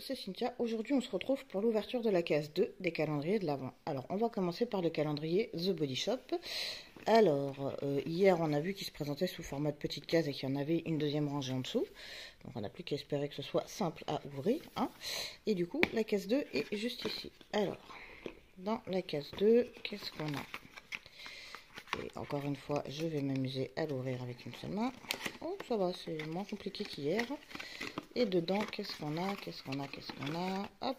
c'est Cynthia. Aujourd'hui, on se retrouve pour l'ouverture de la case 2 des calendriers de l'Avent. Alors, on va commencer par le calendrier The Body Shop. Alors, hier, on a vu qu'il se présentait sous format de petite case et qu'il y en avait une deuxième rangée en dessous. Donc, on n'a plus qu'à espérer que ce soit simple à ouvrir. Hein. Et du coup, la case 2 est juste ici. Alors, dans la case 2, qu'est-ce qu'on a? Et encore une fois, je vais m'amuser à l'ouvrir avec une seule main. Oh, ça va, c'est moins compliqué qu'hier. Et dedans, qu'est-ce qu'on a? Qu'est-ce qu'on a? Qu'est-ce qu'on a? Hop,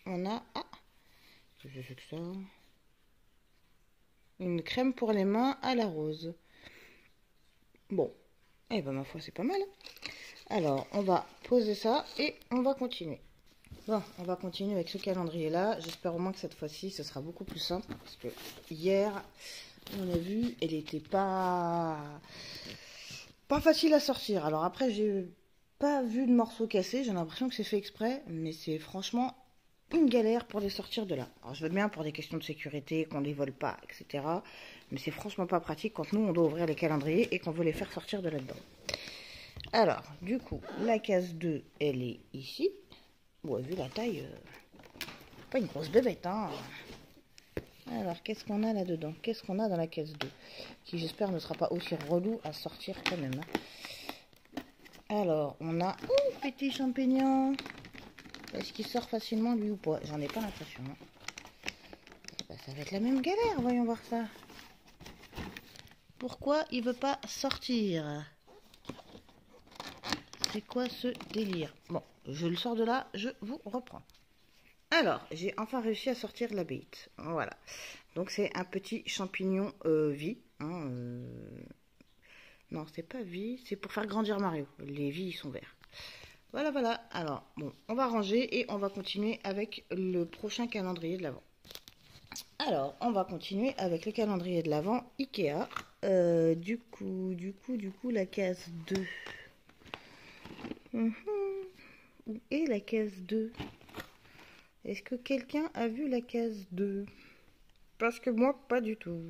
on a... Ah, qu'est-ce que c'est que ça? Une crème pour les mains à la rose. Bon, eh ben ma foi, c'est pas mal. Alors, on va poser ça et on va continuer. Bon, on va continuer avec ce calendrier-là. J'espère au moins que cette fois-ci, ce sera beaucoup plus simple. Parce que hier, on a vu, elle n'était pas facile à sortir. Alors après, j'ai pas vu de morceaux cassés. J'ai l'impression que c'est fait exprès. Mais c'est franchement une galère pour les sortir de là. Alors je veux bien pour des questions de sécurité, qu'on les vole pas, etc. Mais c'est franchement pas pratique quand nous, on doit ouvrir les calendriers et qu'on veut les faire sortir de là-dedans. Alors, du coup, la case 2, elle est ici. Bon, vu la taille, pas une grosse bébête, hein. Alors, qu'est-ce qu'on a là-dedans? Qu'est-ce qu'on a dans la case 2? Qui, j'espère, ne sera pas aussi relou à sortir quand même. Alors, on a... Oh, petit champignon. Est-ce qu'il sort facilement, lui, ou pas? J'en ai pas l'impression. Hein. Bah, ça va être la même galère, voyons voir ça. Pourquoi il veut pas sortir? C'est quoi ce délire? Bon, je le sors de là, je vous reprends. Alors, j'ai enfin réussi à sortir la bête. Voilà. Donc, c'est un petit champignon vie. Hein, Non, c'est pas vie, c'est pour faire grandir Mario. Les vies, ils sont verts. Voilà, voilà. Alors, bon, on va ranger et on va continuer avec le prochain calendrier de l'Avent. Alors, on va continuer avec le calendrier de l'Avent Ikea. Du coup, la case 2. Où est la case 2? Est-ce que quelqu'un a vu la case 2? Parce que moi, pas du tout.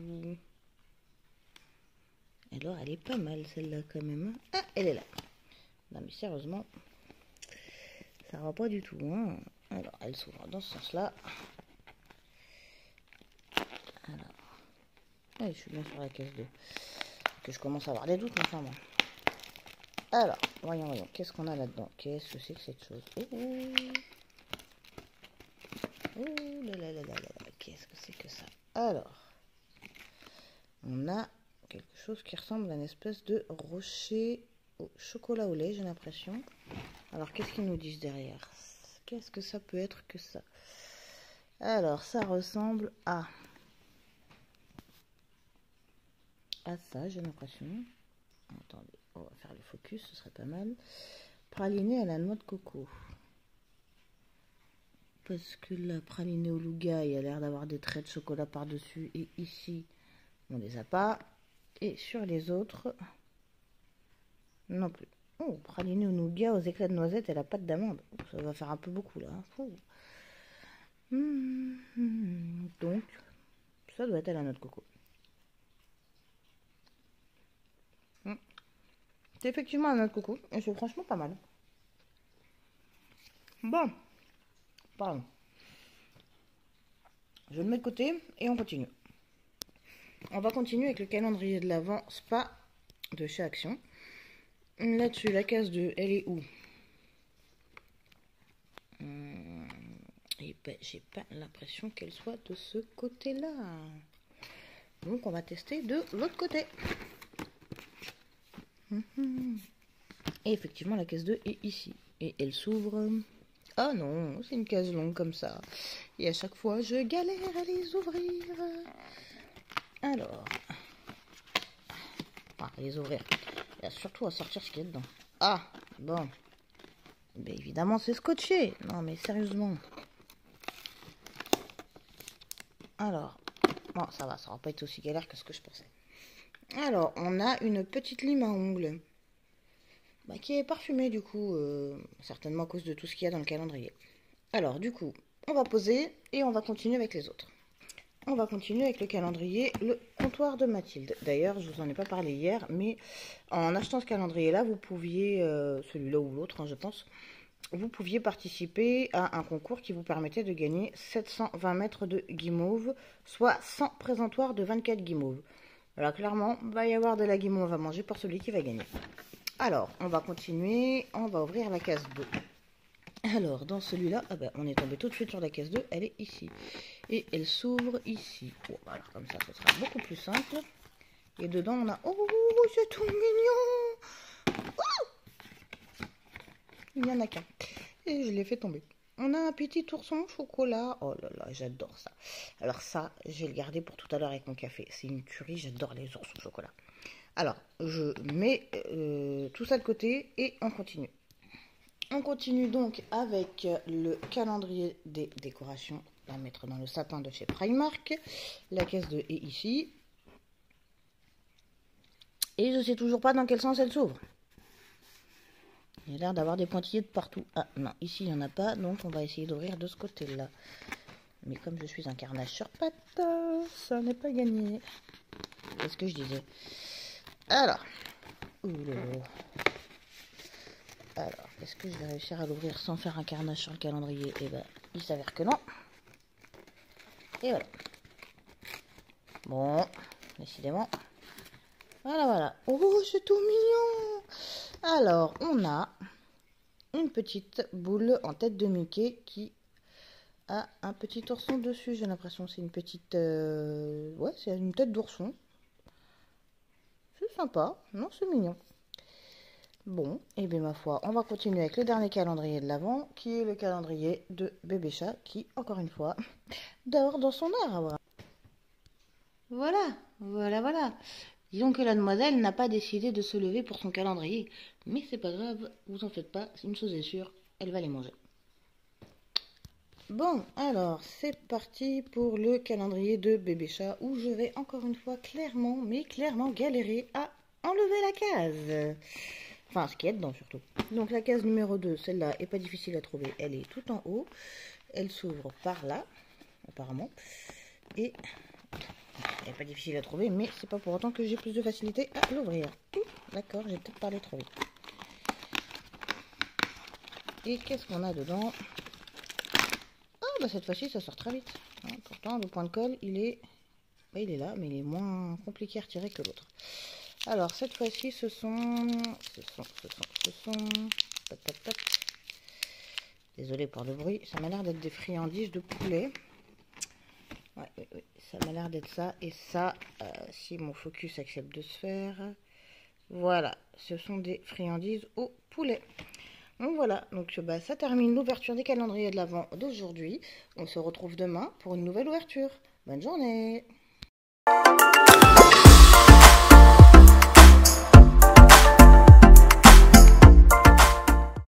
Alors, elle est pas mal, celle-là, quand même. Ah, elle est là. Non, mais sérieusement, ça va pas du tout. Hein. Alors, elle s'ouvre dans ce sens-là. Alors, ouais, je suis bien sur la case 2. Que je commence à avoir des doutes, mais enfin bon. Alors, voyons. Qu'est-ce qu'on a là-dedans? Qu'est-ce que c'est que cette chose? Oh là là. Qu'est-ce que c'est que ça? Alors, on a quelque chose qui ressemble à une espèce de rocher au chocolat au lait, j'ai l'impression. Alors, qu'est-ce qu'ils nous disent derrière? Qu'est-ce que ça peut être que ça? Alors, ça ressemble à ça, j'ai l'impression. Attendez, on va faire le focus, ce serait pas mal. Praliné à la noix de coco. Parce que la pralinée au louga, il a l'air d'avoir des traits de chocolat par-dessus. Et ici, on les a pas. Et sur les autres, non plus. Oh, praliné au nougat aux éclats de noisette et la pâte d'amande. Ça va faire un peu beaucoup là. Donc, ça doit être à la noix de coco. C'est effectivement à la noix de coco. Et c'est franchement pas mal. Bon. Pardon. Je le mets de côté et on continue. On va continuer avec le calendrier de l'Avent Spa de chez Action. Là-dessus, la case 2, elle est où? Et ben, j'ai pas l'impression qu'elle soit de ce côté-là. Donc, on va tester de l'autre côté. Et effectivement, la case 2 est ici. Et elle s'ouvre... Ah non, c'est une case longue comme ça. Et à chaque fois, je galère à les ouvrir. Alors... à les ouvrir. Il y a surtout à sortir ce qu'il y a dedans. Ah, bon. Ben évidemment, c'est scotché. Non, mais sérieusement. Alors, bon, ça va pas être aussi galère que ce que je pensais. Alors, on a une petite lime à ongles. Qui est parfumée, du coup, certainement à cause de tout ce qu'il y a dans le calendrier. Alors, du coup, on va poser et on va continuer avec les autres. On va continuer avec le calendrier, le comptoir de Mathilde. D'ailleurs, je vous en ai pas parlé hier, mais en achetant ce calendrier-là, vous pouviez, celui-là ou l'autre, hein, je pense, vous pouviez participer à un concours qui vous permettait de gagner 720 mètres de guimauve, soit 100 présentoirs de 24 guimauves. Alors clairement, il va y avoir de la guimauve à manger pour celui qui va gagner. Alors, on va continuer, on va ouvrir la case 2. Alors, dans celui-là, ah ben, on est tombé tout de suite sur la case 2, elle est ici. Et elle s'ouvre ici. Bon, alors comme ça, ce sera beaucoup plus simple. Et dedans, on a... Oh, c'est tout mignon! Oh, il n'y en a qu'un. Et je l'ai fait tomber. On a un petit ourson au chocolat. Oh là là, j'adore ça. Alors ça, je vais le garder pour tout à l'heure avec mon café. C'est une tuerie, j'adore les oursons au chocolat. Alors, je mets tout ça de côté et on continue. On continue donc avec le calendrier des décorations. On va mettre dans le sapin de chez Primark. La caisse 2 est ici. Et je ne sais toujours pas dans quel sens elle s'ouvre. Il y a l'air d'avoir des pointillés de partout. Ah non, ici il n'y en a pas, donc on va essayer d'ouvrir de ce côté-là. Mais comme je suis un carnage sur pattes, ça n'est pas gagné. C'est ce que je disais. Alors, est-ce que je vais réussir à l'ouvrir sans faire un carnage sur le calendrier? Eh ben, il s'avère que non. Et voilà. Bon, décidément. Voilà. Oh, c'est tout mignon. Alors, on a une petite boule en tête de Mickey qui a un petit ourson dessus. J'ai l'impression que c'est une petite... Ouais, c'est une tête d'ourson. C'est sympa. Non, c'est mignon. Bon, et bien ma foi, on va continuer avec le dernier calendrier de l'Avent, qui est le calendrier de Bébé Chat, qui, encore une fois, dort dans son arbre. Voilà. Disons que la demoiselle n'a pas décidé de se lever pour son calendrier. Mais c'est pas grave, vous en faites pas, une chose est sûre, elle va les manger. Bon, alors c'est parti pour le calendrier de Bébé Chat, où je vais encore une fois clairement galérer à enlever la case. Enfin, ce qu'il y a dedans surtout. Donc la case numéro 2, celle-là est pas difficile à trouver, elle est tout en haut. Elle s'ouvre par là, apparemment. Et... elle n'est pas difficile à trouver, mais c'est pas pour autant que j'ai plus de facilité à l'ouvrir. D'accord, j'ai peut-être parlé trop vite. Et qu'est-ce qu'on a dedans? Ah, bah cette fois-ci, ça sort très vite. Hein, pourtant, le point de colle, il est là, mais il est moins compliqué à retirer que l'autre. Alors, cette fois-ci, ce sont... Désolée pour le bruit, ça m'a l'air d'être des friandises de poulet. Ouais, oui, ça m'a l'air d'être ça. Et ça, si mon focus accepte de se faire, voilà, ce sont des friandises au poulet. Donc voilà, donc bah, ça termine l'ouverture des calendriers de l'Avent d'aujourd'hui. On se retrouve demain pour une nouvelle ouverture. Bonne journée!